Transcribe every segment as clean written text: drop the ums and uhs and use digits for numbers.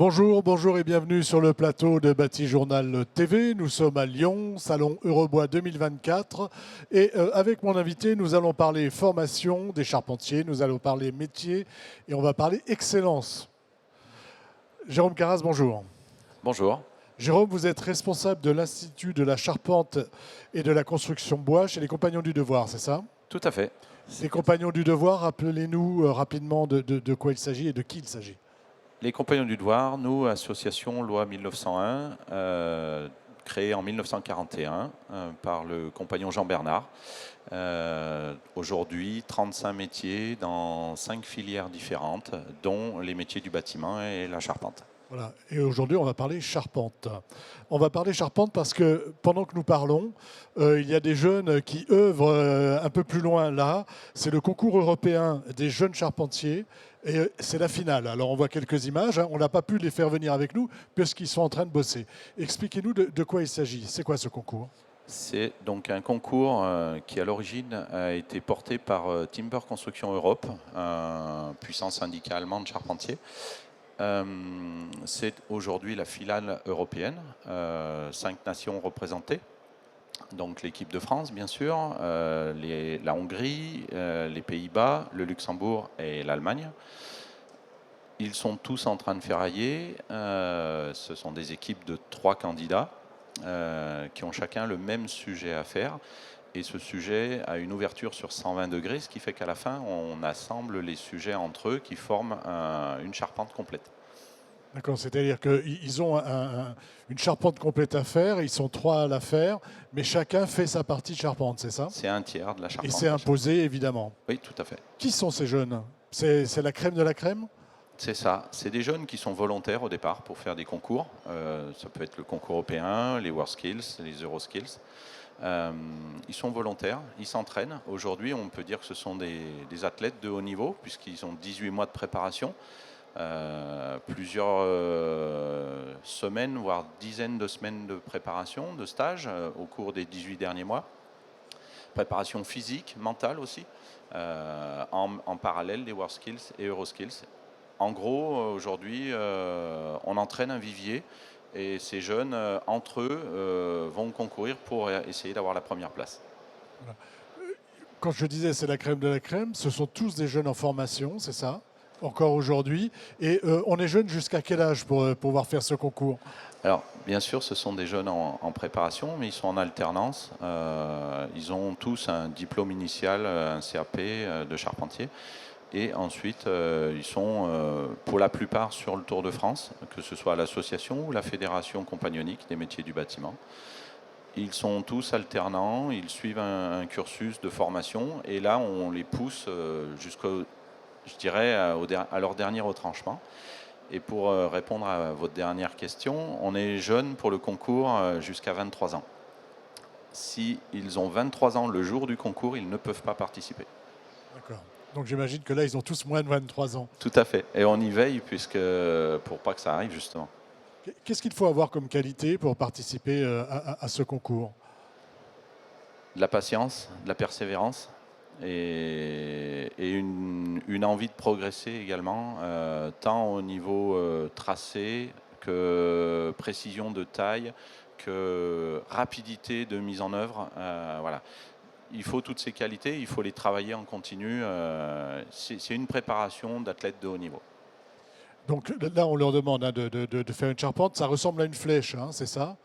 Bonjour, bonjour et bienvenue sur le plateau de Bâti Journal TV. Nous sommes à Lyon, Salon Eurobois 2024. Et avec mon invité, nous allons parler formation des charpentiers, nous allons parler métier et on va parler excellence. Jérôme Carras, bonjour. Bonjour. Jérôme, vous êtes responsable de l'Institut de la charpente et de la construction bois chez les Compagnons du Devoir, c'est ça? Tout à fait. Les Compagnons du Devoir, rappelez-nous rapidement de quoi il s'agit et de qui il s'agit. Les Compagnons du Devoir, nous, association loi 1901, créée en 1941 par le compagnon Jean Bernard. Aujourd'hui, 35 métiers dans 5 filières différentes, dont les métiers du bâtiment et la charpente. Voilà. Et aujourd'hui, on va parler charpente. On va parler charpente parce que pendant que nous parlons, il y a des jeunes qui œuvrent un peu plus loin là. C'est le concours européen des jeunes charpentiers et c'est la finale. Alors on voit quelques images. On n'a pas pu les faire venir avec nous puisqu'ils sont en train de bosser. Expliquez-nous de quoi il s'agit. C'est quoi ce concours? C'est donc un concours qui, à l'origine, a été porté par Timber Construction Europe, puissant syndicat allemand de charpentiers. C'est aujourd'hui la finale européenne, 5 nations représentées, donc l'équipe de France bien sûr, la Hongrie, les Pays-Bas, le Luxembourg et l'Allemagne. Ils sont tous en train de ferrailler, ce sont des équipes de 3 candidats qui ont chacun le même sujet à faire. Et ce sujet a une ouverture sur 120 degrés, ce qui fait qu'à la fin, on assemble les sujets entre eux qui forment une charpente complète. D'accord, c'est-à-dire qu'ils ont une charpente complète à faire, ils sont 3 à la faire, mais chacun fait sa partie de charpente, c'est ça? C'est un tiers de la charpente. Et c'est imposé, évidemment. Oui, tout à fait. Qui sont ces jeunes? C'est la crème de la crème? C'est ça. C'est des jeunes qui sont volontaires au départ pour faire des concours. Ça peut être le concours européen, les WorldSkills, les EuroSkills. Ils sont volontaires, ils s'entraînent. Aujourd'hui, on peut dire que ce sont des athlètes de haut niveau, puisqu'ils ont 18 mois de préparation, plusieurs semaines, voire dizaines de semaines de préparation, de stage au cours des 18 derniers mois. Préparation physique, mentale aussi, en parallèle des WorldSkills et EuroSkills. En gros, aujourd'hui, on entraîne un vivier et ces jeunes, entre eux, vont concourir pour essayer d'avoir la première place. Voilà. Quand je disais c'est la crème de la crème, ce sont tous des jeunes en formation, c'est ça? Encore aujourd'hui. Et on est jeune jusqu'à quel âge pour pouvoir faire ce concours? Alors, bien sûr, ce sont des jeunes en préparation, mais ils sont en alternance. Ils ont tous un diplôme initial, un CAP de charpentier. Et ensuite, ils sont pour la plupart sur le Tour de France, que ce soit l'association ou la fédération compagnonique des métiers du bâtiment. Ils sont tous alternants, ils suivent un cursus de formation et là, on les pousse jusqu'au, je dirais, à leur dernier retranchement. Et pour répondre à votre dernière question, on est jeune pour le concours jusqu'à 23 ans. S'ils ont 23 ans le jour du concours, ils ne peuvent pas participer. D'accord. Donc j'imagine que là, ils ont tous moins de 23 ans. Tout à fait. Et on y veille pour pas que ça arrive, justement. Qu'est-ce qu'il faut avoir comme qualité pour participer à ce concours? De la patience, de la persévérance et une envie de progresser également, tant au niveau tracé que précision de taille, que rapidité de mise en œuvre. Voilà. Il faut toutes ces qualités, il faut les travailler en continu. C'est une préparation d'athlètes de haut niveau. Donc là, on leur demande de faire une charpente. Ça ressemble à une flèche, hein, c'est ça?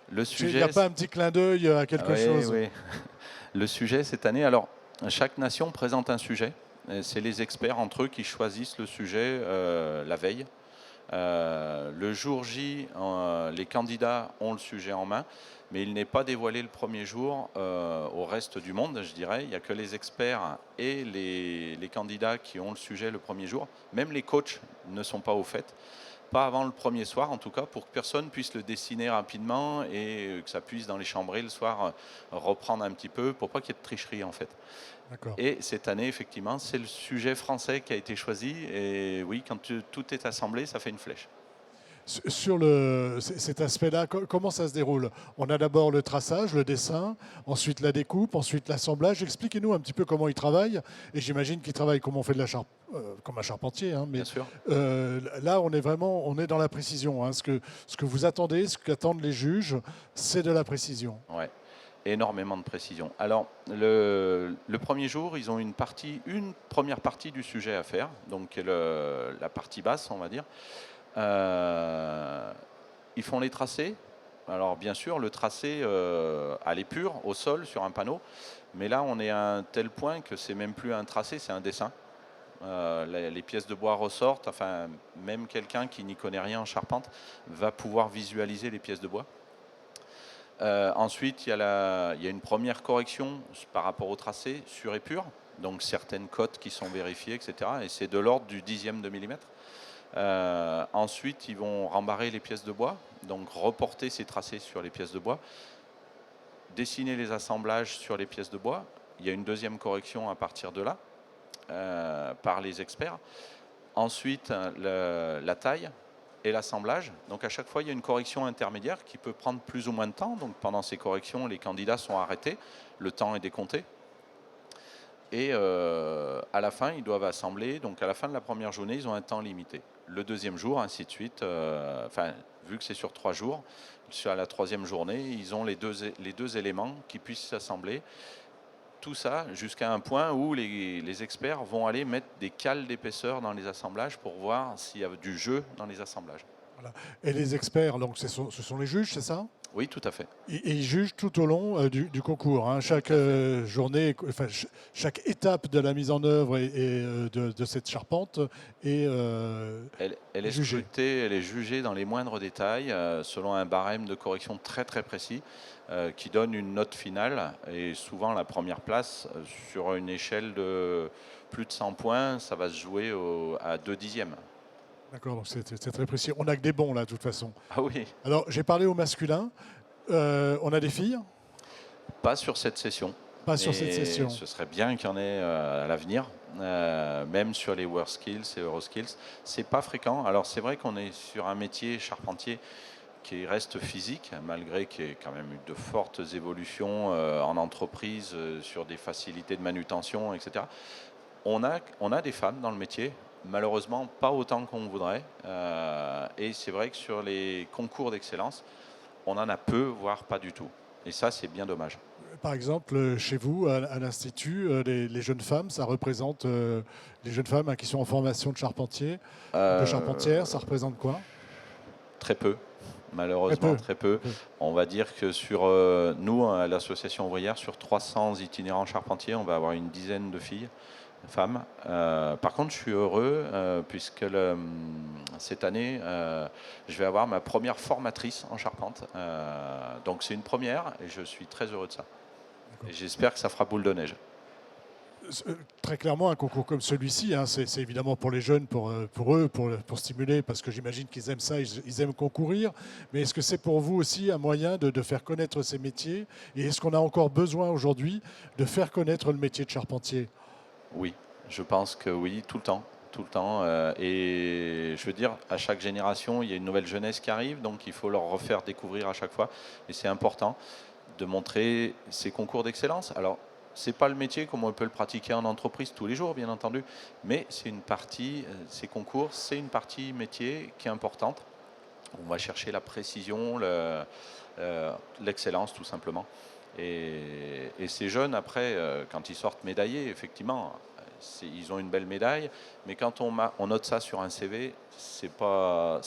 Le Il n'y a sujet, pas un petit clin d'œil à quelque oui, chose? oui. Le sujet cette année, alors chaque nation présente un sujet. C'est les experts entre eux qui choisissent le sujet la veille. Le jour J, les candidats ont le sujet en main, mais il n'est pas dévoilé le premier jour au reste du monde, je dirais. Il n'y a que les experts et les candidats qui ont le sujet le premier jour. Même les coachs ne sont pas au fait. Pas avant le premier soir, en tout cas, pour que personne puisse le dessiner rapidement et que ça puisse, dans les chambrées, le soir, reprendre un petit peu, pour pas qu'il y ait de tricherie, en fait. Et cette année, effectivement, c'est le sujet français qui a été choisi. Et oui, quand tout est assemblé, ça fait une flèche. Sur cet aspect-là, comment ça se déroule? On a d'abord le traçage, le dessin, ensuite la découpe, ensuite l'assemblage. Expliquez-nous un petit peu comment ils travaillent. Et j'imagine qu'ils travaillent comme on fait de la comme un charpentier. Hein, mais Bien sûr. là, on est dans la précision. Hein. Ce que vous attendez, ce qu'attendent les juges, c'est de la précision. Ouais. Énormément de précision. Alors, le premier jour, ils ont une première partie du sujet à faire, donc la partie basse, on va dire. Ils font les tracés. Alors, bien sûr, le tracé à l'épure, au sol, sur un panneau. Mais là, on est à un tel point que c'est même plus un tracé, c'est un dessin. Les pièces de bois ressortent. Enfin, même quelqu'un qui n'y connaît rien en charpente va pouvoir visualiser les pièces de bois. Ensuite, il y a une première correction par rapport au tracé sur épure, donc certaines cotes qui sont vérifiées, etc. Et c'est de l'ordre du dixième de millimètre. Ensuite, ils vont rembarrer les pièces de bois, donc reporter ces tracés sur les pièces de bois, dessiner les assemblages sur les pièces de bois. Il y a une deuxième correction à partir de là, par les experts. Ensuite, la taille et l'assemblage. Donc à chaque fois, il y a une correction intermédiaire qui peut prendre plus ou moins de temps. Donc pendant ces corrections, les candidats sont arrêtés, le temps est décompté. Et à la fin, ils doivent assembler. Donc à la fin de la première journée, ils ont un temps limité. Le deuxième jour, ainsi de suite. Vu que c'est sur 3 jours, sur la troisième journée, ils ont les deux éléments qui puissent s'assembler. Tout ça jusqu'à un point où les experts vont aller mettre des cales d'épaisseur dans les assemblages pour voir s'il y a du jeu dans les assemblages. Voilà. Et les experts, donc ce sont les juges, c'est ça? Oui, tout à fait. Et ils jugent tout au long du concours. Hein. Chaque journée, enfin, chaque étape de la mise en œuvre de cette charpente est Elle est jugée. scrutée, elle est jugée dans les moindres détails, selon un barème de correction très très précis, qui donne une note finale. Et souvent la première place, sur une échelle de plus de 100 points, ça va se jouer à 2 dixièmes. D'accord, donc c'est très précis. On n'a que des bons là, de toute façon. Ah oui. Alors, j'ai parlé au masculin. On a des filles? Pas sur cette session. Pas sur cette session. Ce serait bien qu'il y en ait à l'avenir, même sur les WorldSkills et EuroSkills. C'est pas fréquent. Alors c'est vrai qu'on est sur un métier charpentier qui reste physique, malgré qu'il y ait quand même eu de fortes évolutions en entreprise sur des facilités de manutention, etc. On a des femmes dans le métier, malheureusement pas autant qu'on voudrait. Et c'est vrai que sur les concours d'excellence, on en a peu, voire pas du tout. Et ça, c'est bien dommage. Par exemple, chez vous, à l'Institut, les jeunes femmes, ça représente les jeunes femmes qui sont en formation de charpentier, de charpentière, ça représente quoi? Très peu, malheureusement très peu. On va dire que sur nous, à l'association ouvrière, sur 300 itinérants charpentiers, on va avoir une dizaine de filles, femmes. Par contre, je suis heureux puisque cette année, je vais avoir ma première formatrice en charpente. Donc c'est une première et je suis très heureux de ça. Et j'espère que ça fera boule de neige. Très clairement, un concours comme celui-ci, hein, c'est évidemment pour les jeunes, pour eux, pour stimuler, parce que j'imagine qu'ils aiment ça, ils aiment concourir. Mais est-ce que c'est pour vous aussi un moyen de faire connaître ces métiers? Et est-ce qu'on a encore besoin aujourd'hui de faire connaître le métier de charpentier? Oui, je pense que oui, tout le temps. Tout le temps. Et je veux dire, à chaque génération, il y a une nouvelle jeunesse qui arrive, donc il faut leur refaire découvrir à chaque fois. Et c'est important de montrer ces concours d'excellence. Alors, c'est pas le métier comme on peut le pratiquer en entreprise tous les jours, bien entendu, mais c'est une partie, ces concours, c'est une partie métier qui est importante. On va chercher la précision, l'excellence tout simplement. Et ces jeunes, après, quand ils sortent médaillés, effectivement, ils ont une belle médaille, mais quand on note ça sur un CV, c'est pas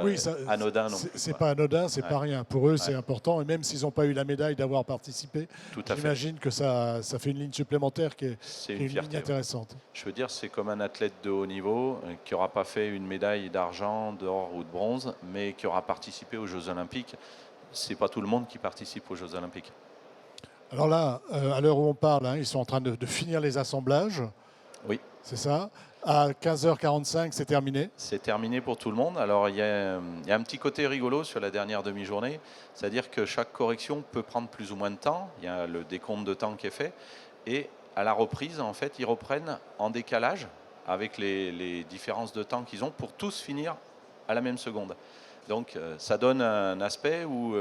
Oui, anodin non plus. c'est pas anodin, c'est pas rien. Pour eux, c'est Ouais. important. Et même s'ils n'ont pas eu la médaille d'avoir participé, Tout à fait. j'imagine que ça fait une ligne supplémentaire qui C'est est une une fierté. ligne intéressante. Je veux dire, c'est comme un athlète de haut niveau qui n'aura pas fait une médaille d'argent, d'or ou de bronze, mais qui aura participé aux Jeux Olympiques. C'est pas tout le monde qui participe aux Jeux Olympiques. Alors là, à l'heure où on parle, hein, ils sont en train de finir les assemblages. Oui. C'est ça. À 15h45, c'est terminé. C'est terminé pour tout le monde. Alors, il y a un petit côté rigolo sur la dernière demi-journée. C'est-à-dire que chaque correction peut prendre plus ou moins de temps. Il y a le décompte de temps qui est fait. Et à la reprise, en fait, ils reprennent en décalage avec les différences de temps qu'ils ont pour tous finir à la même seconde. Donc ça donne un aspect où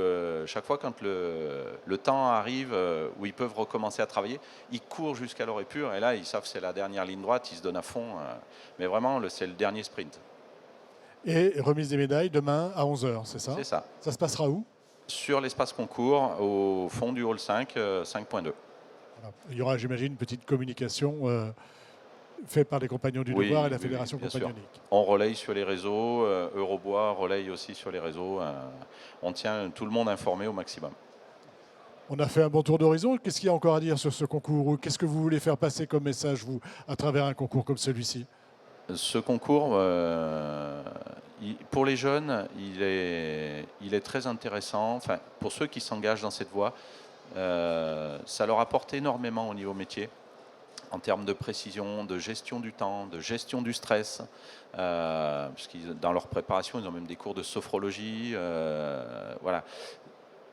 chaque fois quand le temps arrive où ils peuvent recommencer à travailler, ils courent jusqu'à l'or épure et là ils savent que c'est la dernière ligne droite, ils se donnent à fond. Mais vraiment c'est le dernier sprint. Et remise des médailles demain à 11 h, c'est ça? C'est ça. Ça se passera où? Sur l'espace concours, au fond du hall 5, 5.2. Voilà. Il y aura, j'imagine, une petite communication faite par les Compagnons du Devoir et la Fédération bien sûr. compagnonnique. On relaye sur les réseaux, Eurobois relaye aussi sur les réseaux. On tient tout le monde informé au maximum. On a fait un bon tour d'horizon. Qu'est-ce qu'il y a encore à dire sur ce concours? Ou qu'est-ce que vous voulez faire passer comme message, vous, à travers un concours comme celui-ci? Ce concours, pour les jeunes, il est très intéressant. Enfin, pour ceux qui s'engagent dans cette voie, ça leur apporte énormément au niveau métier, en termes de précision, de gestion du temps, de gestion du stress. Parce que dans leur préparation, ils ont même des cours de sophrologie. Voilà.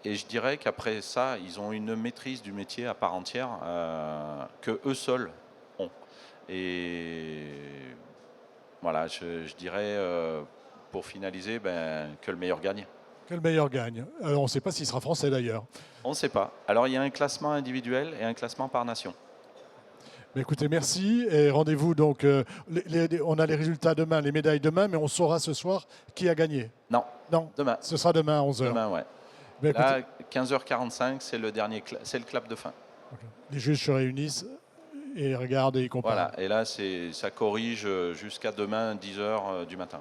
Et je dirais qu'après ça, ils ont une maîtrise du métier à part entière que eux seuls ont. Et voilà, je dirais, pour finaliser, que le meilleur gagne. Que le meilleur gagne. On ne sait pas s'il sera français d'ailleurs. On ne sait pas. Alors il y a un classement individuel et un classement par nation. Mais écoutez, merci. Et rendez-vous donc. On a les résultats demain, les médailles demain, mais on saura ce soir qui a gagné. Non, Non, demain. ce sera demain à 11 h. Demain, ouais. Mais Là, 15h45, c'est le dernier, c'est le clap de fin. les juges se réunissent et regardent et ils comparent. Voilà, et là, ça corrige jusqu'à demain, 10h du matin.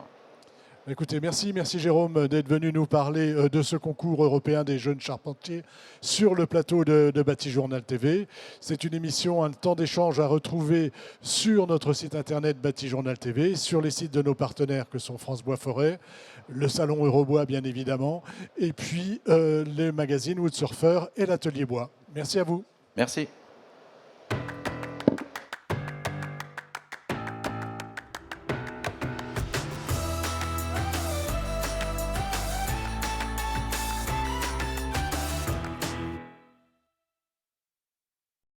Écoutez, merci Jérôme d'être venu nous parler de ce concours européen des jeunes charpentiers sur le plateau de Batijournal TV. C'est une émission, un temps d'échange à retrouver sur notre site internet Batijournal TV, sur les sites de nos partenaires que sont France Bois Forêt, le Salon Eurobois bien évidemment, et puis les magazines Woodsurfer et l'Atelier Bois. Merci à vous. Merci.